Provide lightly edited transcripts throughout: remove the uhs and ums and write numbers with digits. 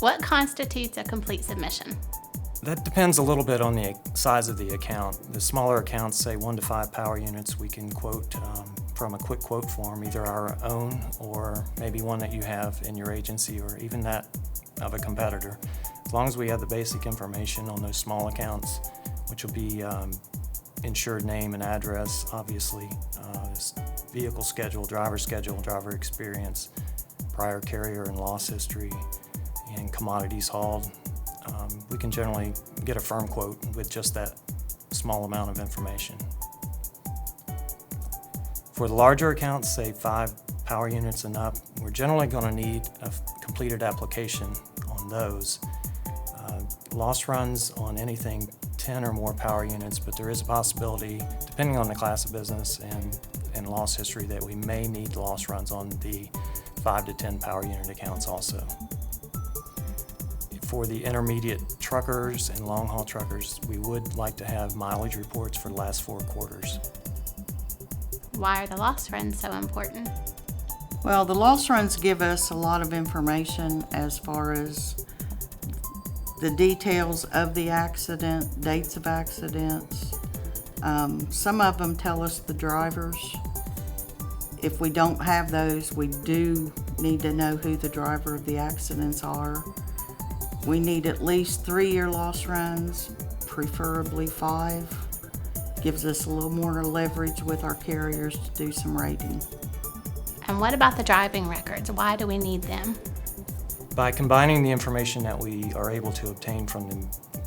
What constitutes a complete submission? That depends a little bit on the size of the account. The smaller accounts, say 1 to 5 power units, we can quote from a quick quote form, either our own or maybe one that you have in your agency or even that of a competitor. As long as we have the basic information on those small accounts, which will be insured name and address, obviously, vehicle schedule, driver experience, prior carrier and loss history, and commodities hauled. We can generally get a firm quote with just that small amount of information. For the larger accounts, say 5 power units and up, we're generally going to need a completed application on those. Loss runs on anything 10 or more power units, but there is a possibility, depending on the class of business and loss history, that we may need loss runs on the 5 to 10 power unit accounts also. For the intermediate truckers and long-haul truckers, we would like to have mileage reports for the last 4 quarters. Why are the loss runs so important? Well, the loss runs give us a lot of information as far as the details of the accident, dates of accidents. Some of them tell us the drivers. If we don't have those, we do need to know who the driver of the accidents are. We need at least 3-year loss runs, preferably 5. Gives us a little more leverage with our carriers to do some rating. And what about the driving records? Why do we need them? By combining the information that we are able to obtain from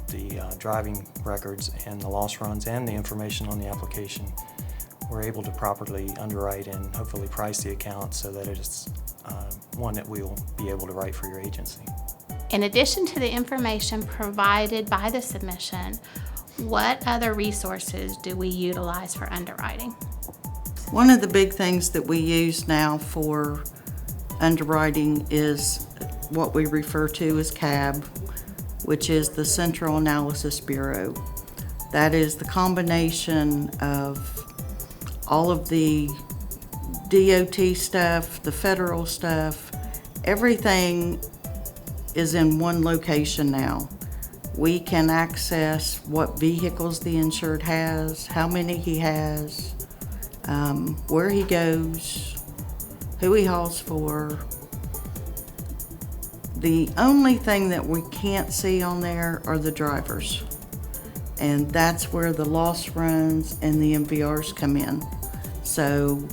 the driving records and the loss runs and the information on the application, we're able to properly underwrite and hopefully price the account so that it's one that we'll be able to write for your agency. In addition to the information provided by the submission, what other resources do we utilize for underwriting? One of the big things that we use now for underwriting is what we refer to as CAB, which is the Central Analysis Bureau. That is the combination of all of the DOT stuff, the federal stuff, everything is in one location now. We can access what vehicles the insured has, how many he has, where he goes, who he hauls for. The only thing that we can't see on there are the drivers. And that's where the loss runs and the MVRs come in. So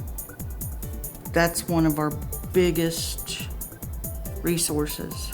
that's one of our biggest resources.